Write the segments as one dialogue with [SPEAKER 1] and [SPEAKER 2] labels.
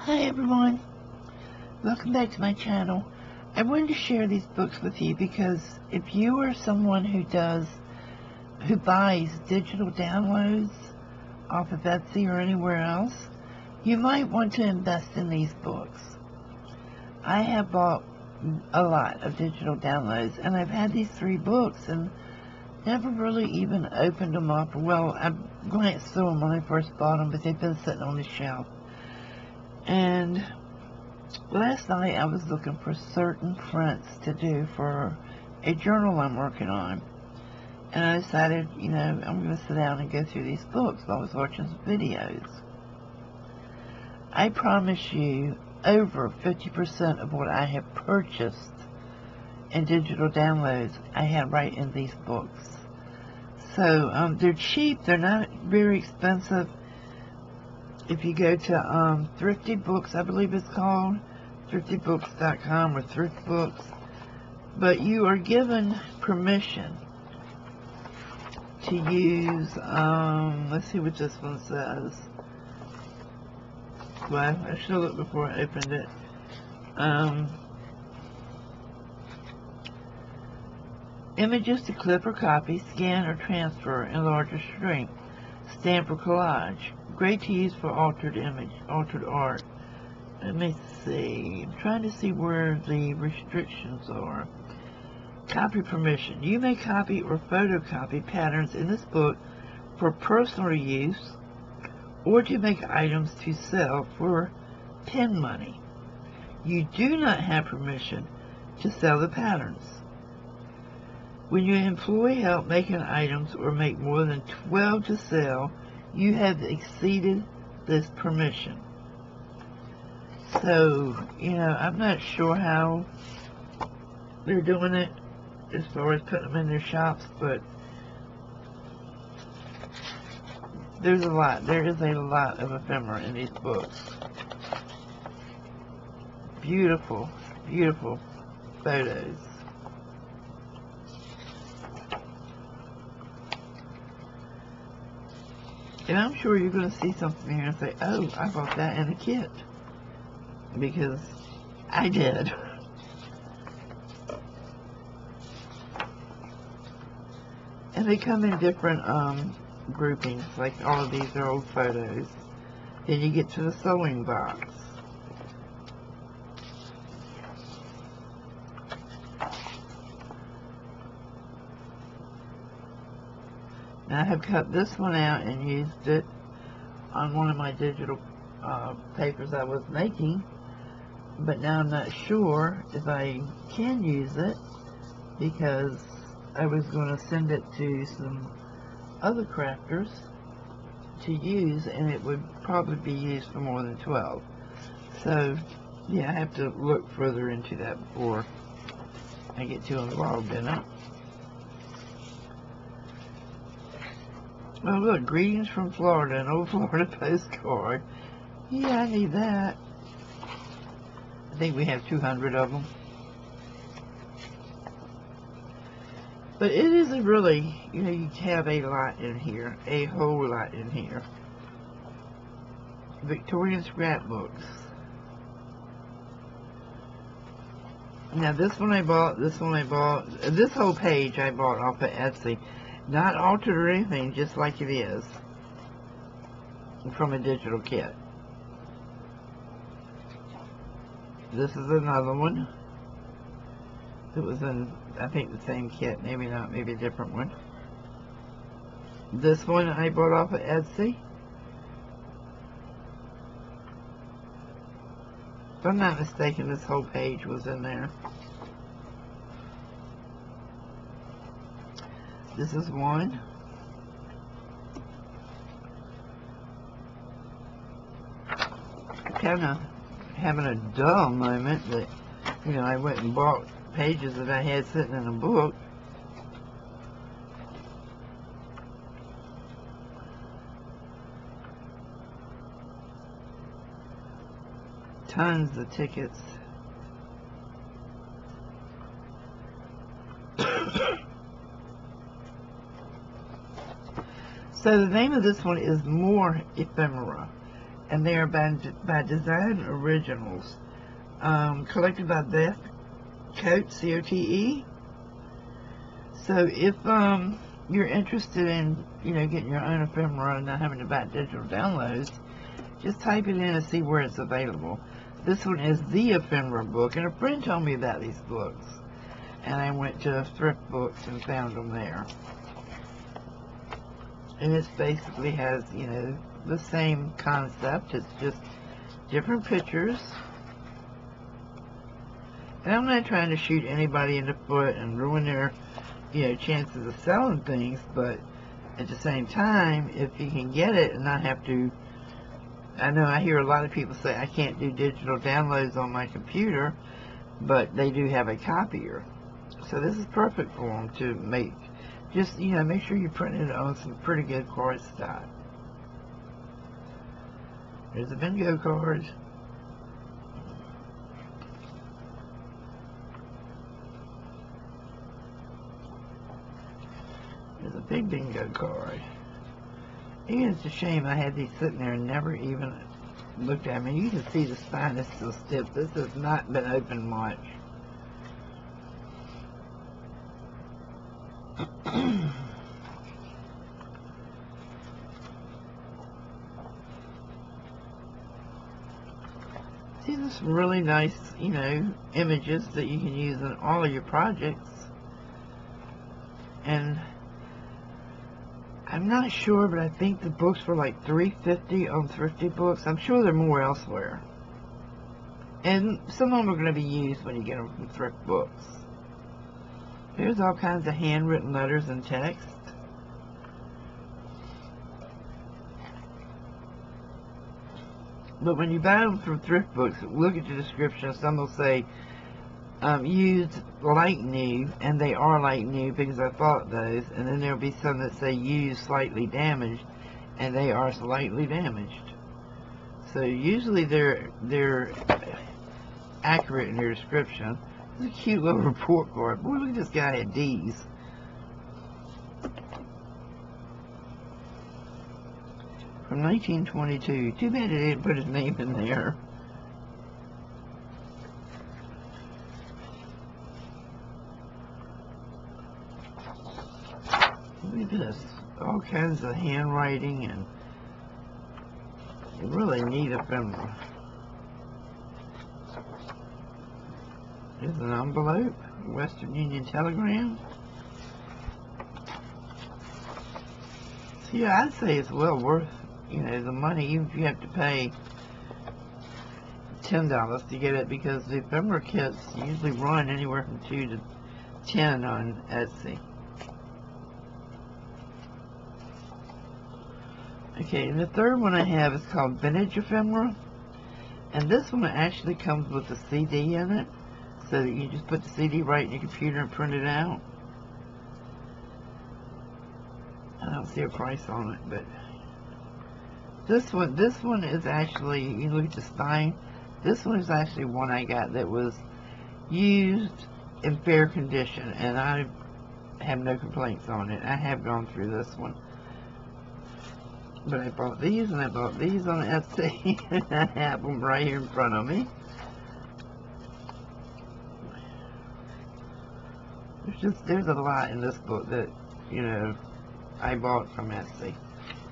[SPEAKER 1] Hi everyone, welcome back to my channel. I wanted to share these books with you because if you are someone who buys digital downloads off of Etsy or anywhere else, you might want to invest in these books. I have bought a lot of digital downloads, and I've had these 3 books and never really even opened them up. Well, I glanced through them when I first bought them, but they've been sitting on the shelf. And last night I was looking for certain prints to do for a journal I'm working on. And I decided, I'm going to sit down and go through these books while I was watching some videos. I promise you, over 50% of what I have purchased in digital downloads, I have right in these books. So, they're cheap, they're not very expensive. If you go to Thrifty Books, I believe it's called, thriftybooks.com or Thrift Books, but you are given permission to use, let's see what this one says. Well, I should have looked before I opened it. Images to clip or copy, scan or transfer in larger strength. Stamp or collage. Great to use for altered art. Let me see. I'm trying to see where the restrictions are. Copy permission. You may copy or photocopy patterns in this book for personal use or to make items to sell for pin money. You do not have permission to sell the patterns. When you employ help making items or make more than 12 to sell, you have exceeded this permission. So, I'm not sure how they're doing it as far as putting them in their shops, but there is a lot of ephemera in these books. Beautiful, beautiful photos. And I'm sure you're going to see something here and say, oh, I bought that in a kit. Because I did. And they come in different groupings. Like all of these are old photos. Then you get to the sewing box. Now I have cut this one out and used it on one of my digital papers I was making, but now I'm not sure if I can use it because I was going to send it to some other crafters to use, and it would probably be used for more than 12. So yeah, I have to look further into that before I get too involved in it. Oh look, greetings from Florida, an old Florida postcard. Yeah, I need that. I think we have 200 of them. But it is a really, you have a lot in here, a whole lot in here. Victorian scrapbooks. Now this one I bought, this whole page I bought off of Etsy. Not altered or anything, just like it is from a digital kit. This is another one. It was in, I think, the same kit. Maybe not, maybe a different one. This one I bought off of Etsy. If I'm not mistaken, this whole page was in there. This is one. Kind of having a dull moment that, I went and bought pages that I had sitting in a book. Tons of tickets. So the name of this one is More Ephemera. and they are by Design Originals, collected by Beth Cote, C-O-T-E. So if you're interested in, getting your own ephemera and not having to buy digital downloads, just type it in and see where it's available. This one is the ephemera book, and a friend told me about these books, and I went to Thrift Books and found them there. And it basically has, the same concept. It's just different pictures. And I'm not trying to shoot anybody in the foot and ruin their, chances of selling things, but at the same time, if you can get it and not have to, I know I hear a lot of people say I can't do digital downloads on my computer, but they do have a copier. So this is perfect for them to make. Just, make sure you print it on some pretty good cardstock. There's a bingo card. There's a big bingo card. And it's a shame I had these sitting there and never even looked at them. And you can see the spine is still stiff. This has not been opened much. These are some really nice, images that you can use in all of your projects. And I'm not sure, but I think the books were like $3.50 on Thrifty Books. I'm sure they're more elsewhere. And some of them are going to be used when you get them from Thrift Books. There's all kinds of handwritten letters and text. But when you buy them from Thrift Books, look at the description. Some will say, used like new, and they are like new because I bought those. And then there'll be some that say used slightly damaged, and they are slightly damaged. So usually they're accurate in their description. It's a cute little report card. Boy, look at this guy at D's. From 1922. Too bad they didn't put his name in there. Look at this. All kinds of handwriting and really neat ephemera. Here's an envelope. Western Union Telegram. So yeah, I'd say it's well worth, the money, even if you have to pay $10 to get it, because the ephemera kits usually run anywhere from $2 to $10 on Etsy. Okay, and the third one I have is called Vintage Ephemera, and this one actually comes with a CD in it, so that you just put the CD right in your computer and print it out. I don't see a price on it, but this one is actually, you look at the spine, this one is actually one I got that was used in fair condition, and I have no complaints on it. I have gone through this one. But I bought these, and I bought these on Etsy, and I have them right here in front of me. There's a lot in this book that, I bought from Etsy.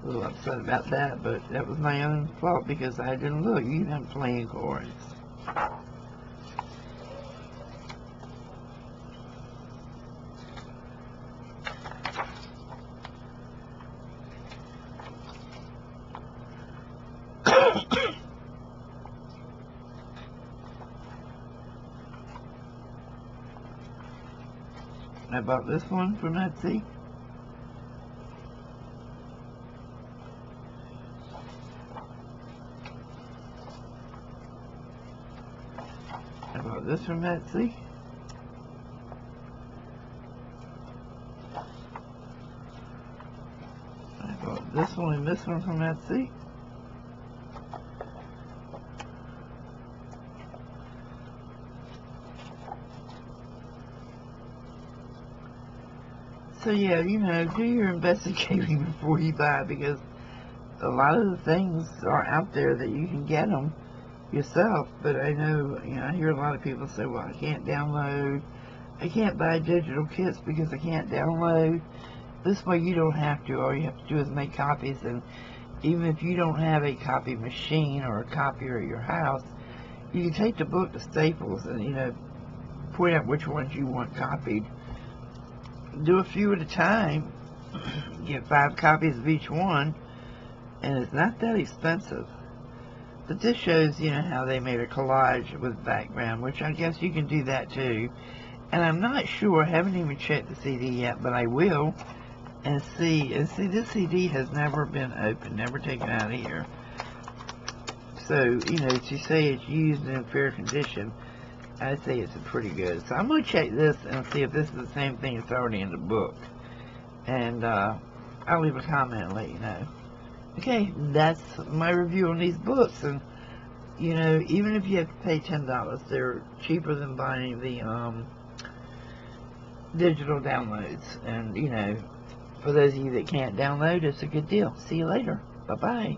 [SPEAKER 1] A little upset about that, but that was my own fault because I didn't look. You have playing cards. I bought this one from Etsy. I bought this from Etsy. I bought this one and this one from Etsy. So yeah, do your investigating before you buy, because a lot of the things are out there that you can get them yourself, but I know, I hear a lot of people say, well, I can't buy digital kits because I can't download. This way you don't have to. All you have to do is make copies, and even if you don't have a copy machine or a copier at your house, you can take the book to Staples and, point out which ones you want copied. Do a few at a time. Get 5 copies of each one, and it's not that expensive. But this shows, how they made a collage with background, which I guess you can do that too. And I'm not sure, I haven't even checked the CD yet, but I will, and see, this CD has never been opened, never taken out of here. So, to say it's used in fair condition, I'd say it's pretty good. So I'm going to check this and see if this is the same thing that's already in the book. And I'll leave a comment and let you know. Okay, that's my review on these books. And, even if you have to pay $10, they're cheaper than buying the digital downloads. And, for those of you that can't download, it's a good deal. See you later. Bye-bye.